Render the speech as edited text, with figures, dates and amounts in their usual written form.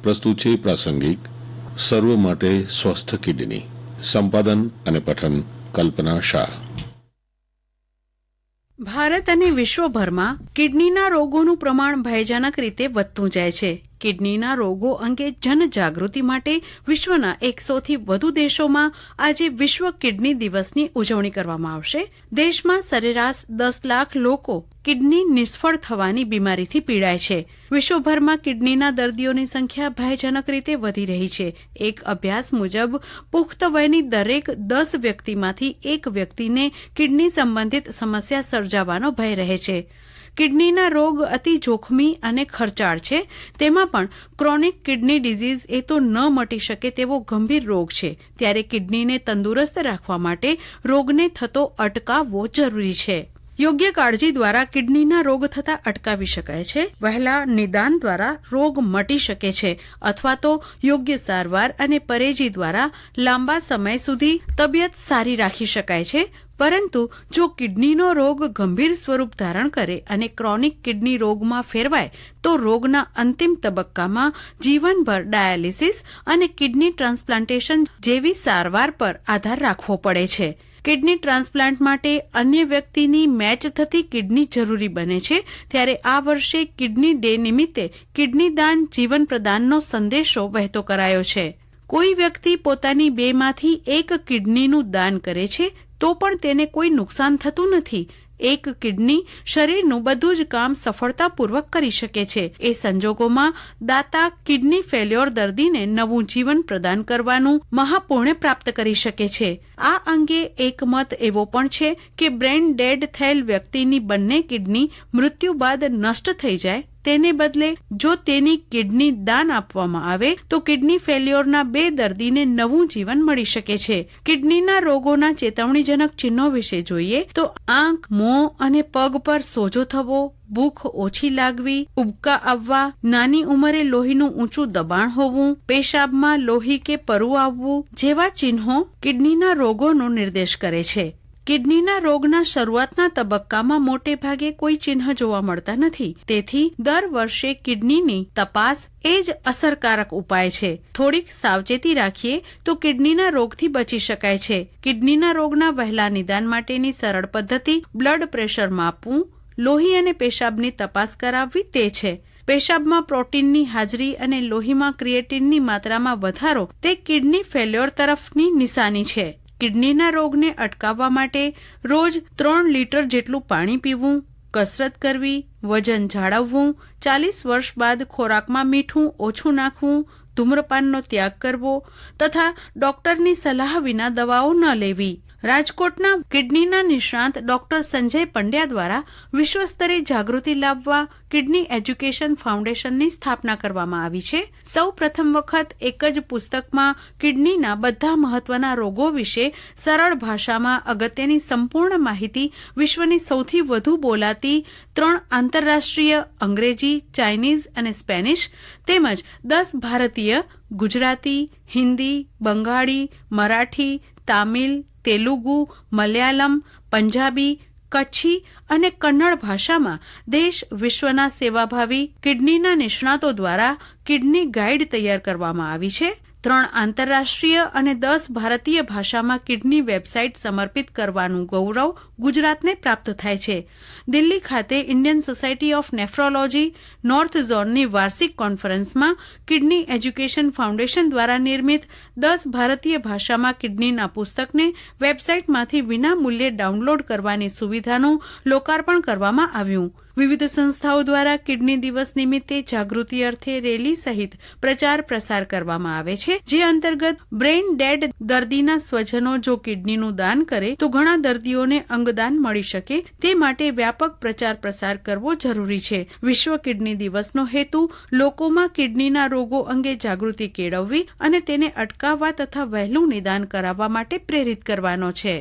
પ્રસ્તુત છે પ્રાસંગિક સર્વ માટે સ્વસ્થ કિડની. સંપાદન અને પઠન કલ્પના શાહ. ભારત અને વિશ્વભરમાં કિડનીના રોગોનું પ્રમાણ ભયજનક રીતે વધતું જાય છે. કિડનીના રોગો અંગે જનજાગૃતિ માટે વિશ્વના 100થી વધુ દેશોમાં આજે વિશ્વ કિડની દિવસની ઉજવણી કરવામાં આવશે. દેશમાં સરેરાશ 10 લાખ લોકો કિડની નિષ્ફળ થવાની બીમારીથી પીડાય છે. વિશ્વભરમાં કિડનીના દર્દીઓની સંખ્યા ભયજનક રીતે વધી રહી છે. એક અભ્યાસ મુજબ પુખ્ત વયની દરેક 10 વ્યક્તિમાંથી એક વ્યક્તિને કિડની સંબંધિત સમસ્યા સર્જાવાનો ભય રહે છે. કિડનીના રોગ અતિ જોખમી અને ખર્ચાળ છે. તેમાં પણ ક્રોનિક કિડની ડિઝીઝ એ તો ન મટી શકે તેવો ગંભીર રોગ છે. ત્યારે કિડનીને તંદુરસ્ત રાખવા માટે રોગને થતો અટકાવવો જરૂરી છે. યોગ્ય કાળજી દ્વારા કિડનીના રોગ થતા અટકાવી શકાય છે. વહેલા નિદાન દ્વારા રોગ મટી શકે છે અથવા તો યોગ્ય સારવાર અને પરેજી દ્વારા લાંબા સમય સુધી તબિયત સારી રાખી શકાય છે. પરંતુ જો કિડનીનો રોગ ગંભીર સ્વરૂપ ધારણ કરે અને ક્રોનિક કિડની રોગમાં ફેરવાય તો રોગના અંતિમ તબક્કામાં જીવનભર ડાયાલિસિસ અને કિડની ટ્રાન્સપ્લાન્ટેશન જેવી સારવાર પર આધાર રાખવો પડે છે. કિડની ટ્રાન્સપ્લાન્ટ માટે અન્ય વ્યક્તિની મેચ થતી કિડની જરૂરી બને છે. ત્યારે આ વર્ષે કિડની ડે નિમિત્તે કિડની દાન જીવન પ્રદાનનો સંદેશો વહેતો કરાયો છે. કોઈ વ્યક્તિ પોતાની 2માંથી એક કિડનીનું દાન કરે છે તો પણ તેને કોઈ નુકસાન થતું નથી. એક કિડની શરીરનું બધું જ કામ સફળતાપૂર્વક કરી શકે છે. એ સંજોગોમાં દાતા કિડની ફેલ્યોર દર્દીને નવું જીવન પ્રદાન કરવાનું મહાપુણ્ય પ્રાપ્ત કરી શકે છે. આ અંગે એક મત એવો પણ છે કે બ્રેન ડેડ થયેલ વ્યક્તિની બંને કિડની મૃત્યુ બાદ નષ્ટ થઈ જાય તેને બદલે જો તેની કિડની દાન આપવામાં આવે તો કિડની ફેલ્યોરના 2 દર્દીને નવું જીવન મળી શકે છે. કિડનીના રોગોના ચેતવણીજનક ચિહ્નો વિશે જોઈએ તો આંખ, મોં અને પગ પર સોજો થવો, ભૂખ ઓછી લાગવી, ઉબકા આવવા, નાની ઉંમરે લોહીનું ઊંચું દબાણ હોવું, પેશાબમાં લોહી કે પરુ આવવું જેવા ચિહ્નો કિડનીના રોગોનો નિર્દેશ કરે છે. કિડનીના રોગના શરૂઆતના તબક્કામાં મોટે ભાગે કોઈ ચિહ્ન જોવા મળતા નથી. તેથી દર વર્ષે કિડનીની તપાસ એ જ અસરકારક ઉપાય છે. થોડીક સાવચેતી રાખીએ તો કિડનીના રોગથી બચી શકાય છે. કિડનીના રોગના વહેલા નિદાન માટેની સરળ પદ્ધતિ બ્લડ પ્રેશર માપવું, લોહી અને પેશાબની તપાસ કરાવવી તે છે. પેશાબમાં પ્રોટીનની હાજરી અને લોહીમાં ક્રિએટિનની માત્રામાં વધારો તે કિડની ફેલ્યોર તરફની નિશાની છે. કિડનીના રોગને અટકાવવા માટે રોજ 3 લીટર જેટલું પાણી પીવું, કસરત કરવી, વજન જાળવવું, 40 વર્ષ બાદ ખોરાકમાં મીઠું ઓછું નાખવું, ધૂમ્રપાનનો ત્યાગ કરવો તથા ડોક્ટરની સલાહ વિના દવાઓ ન લેવી. રાજકોટના કિડનીના નિષ્ણાંત ડોક્ટર સંજય પંડ્યા દ્વારા વિશ્વ સ્તરે જાગૃતિ લાવવા કિડની એજ્યુકેશન ફાઉન્ડેશનની સ્થાપના કરવામાં આવી છે. સૌ પ્રથમ વખત એક જ પુસ્તકમાં કિડનીના બધા મહત્વના રોગો વિશે સરળ ભાષામાં અગત્યની સંપૂર્ણ માહિતી વિશ્વની સૌથી વધુ બોલાતી 3 આંતરરાષ્ટ્રીય અંગ્રેજી, ચાઇનીઝ અને સ્પેનિશ તેમજ 10 ભારતીય ગુજરાતી, હિન્દી, બંગાળી, મરાઠી, તામિલ, તેલુગુ, મલયાલમ, પંજાબી, કચ્છી અને કન્નડ ભાષામાં દેશ વિશ્વના સેવાભાવી કિડનીના નિષ્ણાતો દ્વારા કિડની ગાઈડ તૈયાર કરવામાં આવી છે. 3 આંતરરાષ્ટ્રીય અને 10 ભારતીય ભાષામાં કિડની વેબસાઇટ સમર્પિત કરવાનું ગૌરવ ગુજરાતને પ્રાપ્ત થાય છે. દિલ્હી ખાતે Indian society of nephrology north ઝોનની વાર્ષિક કોન્ફરન્સમાં કિડની એજ્યુકેશન ફાઉન્ડેશન દ્વારા નિર્મિત 10 ભારતીય ભાષામાં કિડનીના પુસ્તકને વેબસાઇટમાંથી વિના મૂલ્યે ડાઉનલોડ કરવાની સુવિધાનું લોકાર્પણ કરવામાં આવ્યું. વિવિધ સંસ્થાઓ દ્વારા કિડની દિવસ નિમિત્તે જાગૃતિ અર્થે રેલી સહિત પ્રચાર પ્રસાર કરવામાં આવે છે. જે અંતર્ગત બ્રેઇન ડેડ દર્દીના સ્વજનો જો કિડનીનું દાન કરે તો ઘણા દર્દીઓને અંગદાન મળી શકે તે માટે વ્યાપક પ્રચાર પ્રસાર કરવો જરૂરી છે. વિશ્વ કિડની દિવસનો હેતુ લોકોમાં કિડનીના રોગો અંગે જાગૃતિ કેળવવી અને તેને અટકાવવા તથા વહેલું નિદાન કરાવવા માટે પ્રેરિત કરવાનો છે.